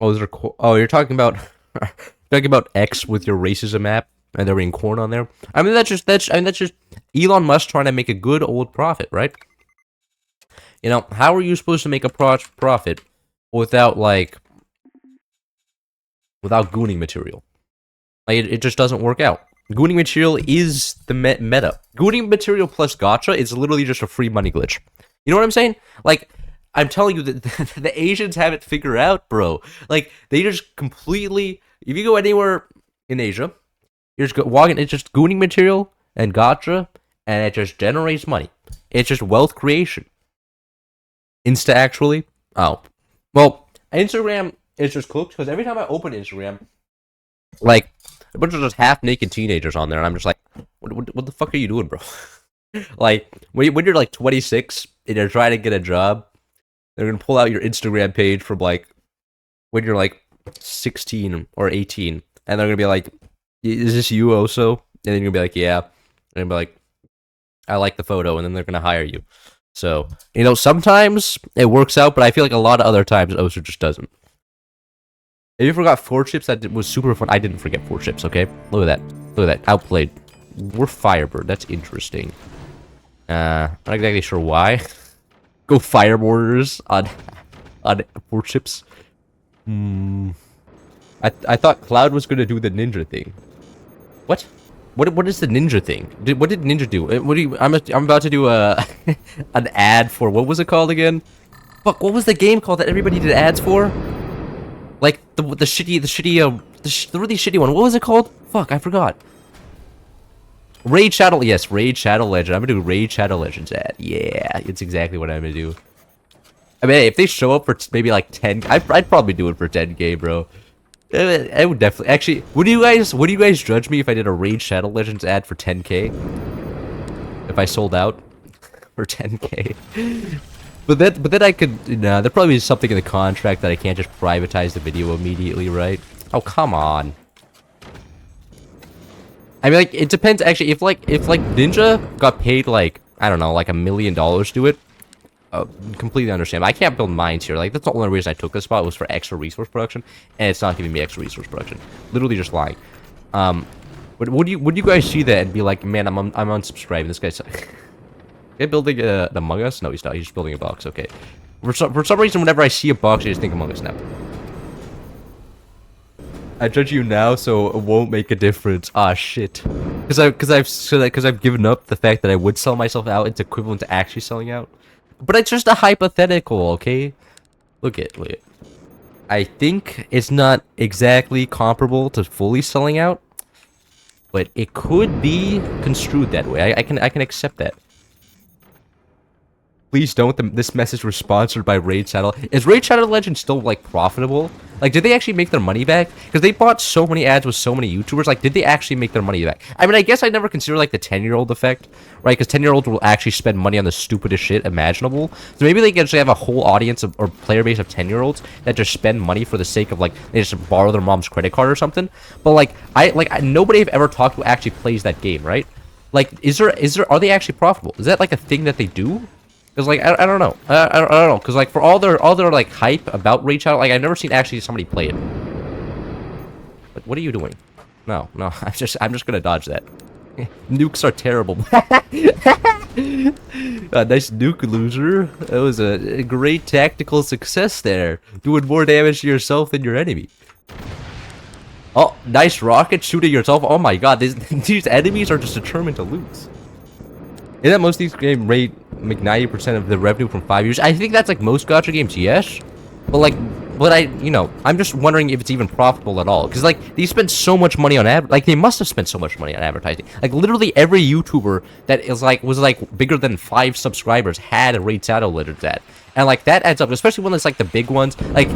Oh, oh, you're talking about talking about X with your racism app, and they're eating corn on there. I mean, that's just Elon Musk trying to make a good old profit, right? You know, how are you supposed to make a profit without without gooning material? Like it just doesn't work out. Gooning material is the meta. Gooning material plus gotcha is literally just a free money glitch. You know what I'm saying? Like, I'm telling you that the Asians have it figured out, bro. Like, they just completely. If you go anywhere in Asia, you're just walking. It's just gooning material and gotcha, and it just generates money. It's just wealth creation. Insta actually. Oh, well, Instagram is just cooked because every time I open Instagram, like a bunch of just half naked teenagers on there, and I'm just like, what the fuck are you doing, bro? Like when you're like 26 and you're trying to get a job, they're gonna pull out your Instagram page from like when you're like 16 or 18, and they're gonna be like, "Is this you also?" And then you're gonna be like, "Yeah," and they're be like, "I like the photo," and then they're gonna hire you. So sometimes it works out, but I feel like a lot of other times Osu just doesn't. If you forgot four chips, that was super fun. I didn't forget four chips. Okay, look at that. Look at that. Outplayed. We're Firebird. That's interesting. Not exactly sure why. Go Fireboarders on four chips. Hmm. I thought Cloud was gonna do the ninja thing. What? What is the ninja thing? What did Ninja do? What do you? I'm about to do a an ad for what was it called again? Fuck! What was the game called that everybody did ads for? Like the the really shitty one. What was it called? Fuck! I forgot. Raid Shadow. Yes, Raid Shadow Legend. I'm gonna do Raid Shadow Legends ad. Yeah, it's exactly what I'm gonna do. I mean, if they show up for maybe like 10, I'd probably do it for 10K, bro. I would definitely. Actually, would you guys judge me if I did a Raid Shadow Legends ad for 10K? If I sold out for 10K? But then I could, there probably is something in the contract that I can't just privatize the video immediately, right? Oh, come on. I mean, like, it depends, actually, if Ninja got paid, like, I don't know, like $1 million to do it, completely understand. I can't build mines here. Like, that's the only reason I took this spot was for extra resource production, and it's not giving me extra resource production. Literally just lying. But would you guys see that and be like, man, I'm unsubscribing. This guy's okay, building an Among Us? No, he's not. He's just building a box. Okay. For some reason, whenever I see a box, I just think Among Us now. I judge you now, so it won't make a difference. Ah, shit. Because I've given up the fact that I would sell myself out. It's equivalent to actually selling out. But it's just a hypothetical, okay? Look at. I think it's not exactly comparable to fully selling out, but it could be construed that way. I can accept that. Please don't. This message was sponsored by Raid Shadow. Is Raid Shadow Legends still, like, profitable? Like, did they actually make their money back? Because they bought so many ads with so many YouTubers. Like, did they actually make their money back? I mean, I guess I never consider, like, the 10-year-old effect, right? Because 10-year-olds will actually spend money on the stupidest shit imaginable. So maybe they can actually have a whole audience or player base of 10-year-olds that just spend money for the sake of, like, they just borrow their mom's credit card or something. But, like, nobody I've ever talked to actually plays that game, right? Like, are they actually profitable? Is that, like, a thing that they do? Because, like, I don't know. I don't know. Because, like, for all their like, hype about Raid Shadow, like, I've never seen actually somebody play it. But what are you doing? No. I'm just gonna dodge that. Nukes are terrible. Nice nuke, loser. That was a great tactical success there. Doing more damage to yourself than your enemy. Oh, nice rocket shooting yourself. Oh my god, these enemies are just determined to lose. Isn't that most of these games make 90% of the revenue from 5 years? I think that's like most gacha games, yes. But I'm just wondering if it's even profitable at all. Because like they spend so much money on they must have spent so much money on advertising. Like literally every YouTuber that was bigger than 5 subscribers had a Raid Shadow Legends ad. And like that adds up, especially when it's like the big ones. Like,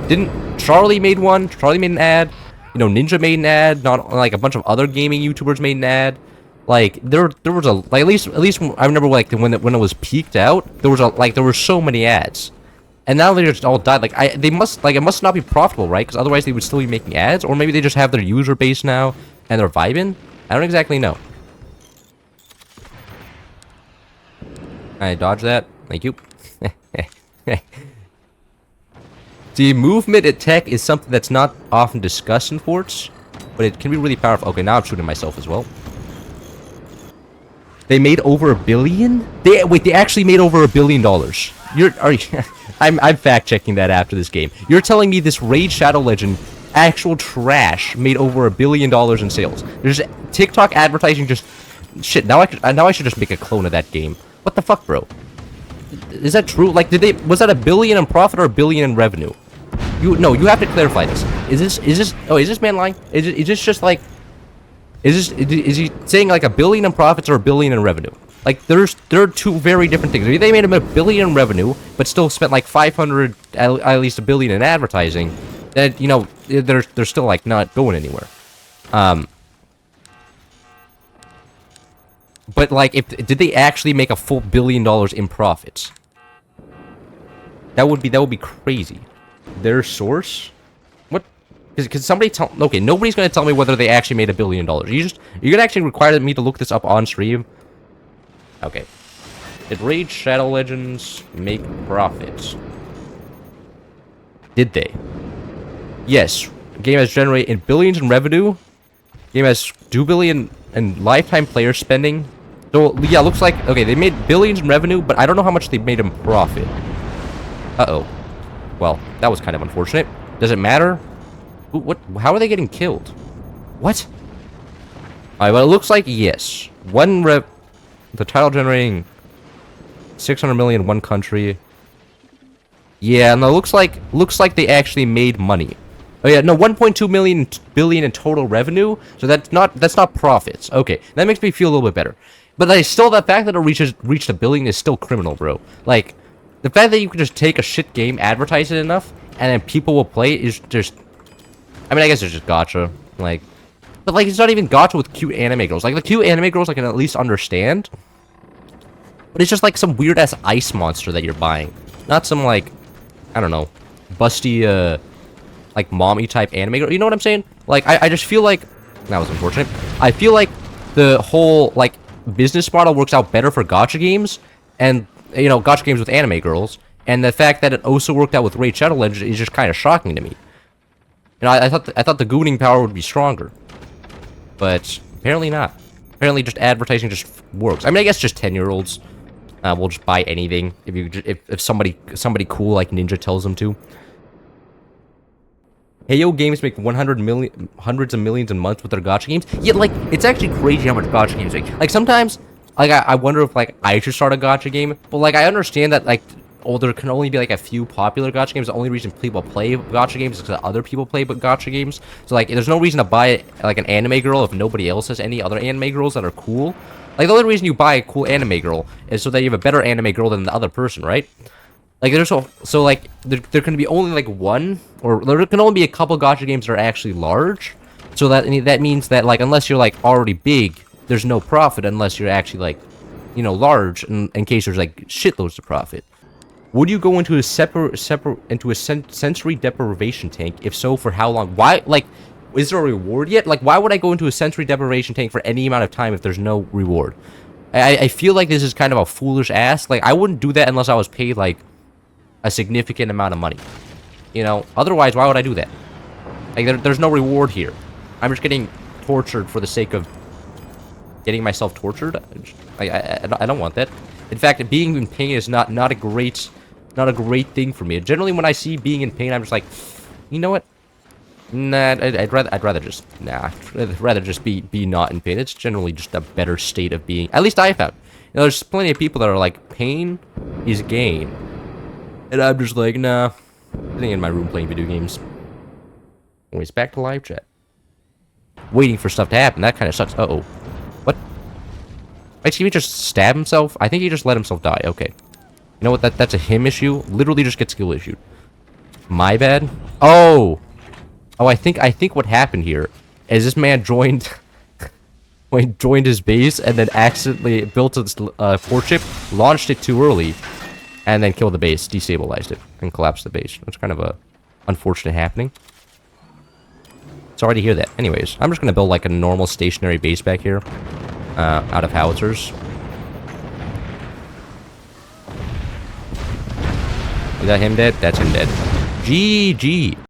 didn't Charlie made one? Charlie made an ad. Ninja made an ad. Not like a bunch of other gaming YouTubers made an ad. Like there was at least I remember like when it was peaked out, there were so many ads, and now they just all died. Like it must not be profitable, right? Because otherwise they would still be making ads, or maybe they just have their user base now and they're vibing. I don't exactly know. I dodged that. Thank you. See, movement at tech is something that's not often discussed in forts, but it can be really powerful. Okay, now I'm shooting myself as well. They made over $1 billion? They actually made over $1 billion. I'm fact checking that after this game. You're telling me this Raid Shadow Legend actual trash made over $1 billion in sales? There's TikTok advertising just shit. Now I should just make a clone of that game. What the fuck, bro? Is that true? Like, was that $1 billion in profit or $1 billion in revenue? You have to clarify this. Is this man lying? Is this just like, is he saying like $1 billion in profits or $1 billion in revenue? Like, there are two very different things. If they made him $1 billion in revenue, but still spent like 500, at least $1 billion in advertising, then, you know, they're still like not going anywhere. But like, did they actually make a full $1 billion in profits? That would be crazy. Their source? What? Because somebody tell. Okay, nobody's gonna tell me whether they actually made $1 billion. You're gonna actually require me to look this up on stream. Okay. Did Raid Shadow Legends make profits? Did they? Yes. Game has generated billions in revenue. Game has 2 billion in lifetime player spending. So yeah, looks like okay, they made billions in revenue, but I don't know how much they made in profit. Uh-oh. Well, that was kind of unfortunate. Does it matter? What? How are they getting killed? What? Alright, well, it looks like yes. The title generating 600 million in one country. Yeah, and it looks like they actually made money. Oh yeah, no, 1.2 billion in total revenue. So that's not profits. Okay, that makes me feel a little bit better. But like, still, the fact that it reached $1 billion is still criminal, bro. Like, the fact that you can just take a shit game, advertise it enough, and then people will play it is just. I mean, I guess it's just gacha, like, but like it's not even gacha with cute anime girls. Like the cute anime girls, I can at least understand. But it's just like some weird ass ice monster that you're buying, not some like, I don't know, busty like mommy type anime girl. You know what I'm saying? Like I just feel like that was unfortunate. I feel like the whole like business model works out better for gacha games, and you know, gacha games with anime girls, and the fact that it also worked out with Raid Shadow Legends is just kind of shocking to me. You know, I thought the gooning power would be stronger, but apparently not. Apparently, just advertising just works. I mean, I guess just 10-year-olds will just buy anything if somebody cool like Ninja tells them to. Heyo games make hundreds of millions a month with their gacha games. Yeah, like it's actually crazy how much gacha games make. Like sometimes, like I wonder if like I should start a gacha game. But like I understand that like there can only be like a few popular gacha games. The only reason people play gacha games is because other people play gacha games. So like there's no reason to buy like an anime girl if nobody else has any other anime girls that are cool. Like the only reason you buy a cool anime girl is so that you have a better anime girl than the other person, right? Like there's so like there can be only like one, or there can only be a couple gacha games that are actually large. So that means that like unless you're like already big, there's no profit unless you're actually like, you know, large. In case there's like shitloads of profit. Would you go into a sensory deprivation tank? If so, for how long? Why? Like, is there a reward yet? Like, why would I go into a sensory deprivation tank for any amount of time if there's no reward? I feel like this is kind of a foolish ask. Like, I wouldn't do that unless I was paid like a significant amount of money. You know, otherwise, why would I do that? Like, there's no reward here. I'm just getting tortured for the sake of getting myself tortured. I don't want that. In fact, being in pain is not a great thing for me. Generally, when I see being in pain, I'm just like, you know what? Nah, I'd rather just be not in pain. It's generally just a better state of being. At least I found. You know, there's plenty of people that are like, pain is gain, and I'm just like, nah, sitting in my room playing video games. Anyways, back to live chat. Waiting for stuff to happen. That kind of sucks. Uh-oh. What? Wait, did he just stab himself? I think he just let himself die. Okay. You know what? That's a him issue. Literally just get skill issued. My bad. Oh. Oh, I think what happened here is this man joined his base and then accidentally built his port ship, launched it too early, and then killed the base, destabilized it, and collapsed the base. That's kind of a unfortunate happening. Sorry to hear that. Anyways, I'm just gonna build like a normal stationary base back here, out of howitzers. Is that him dead? That's him dead. GG.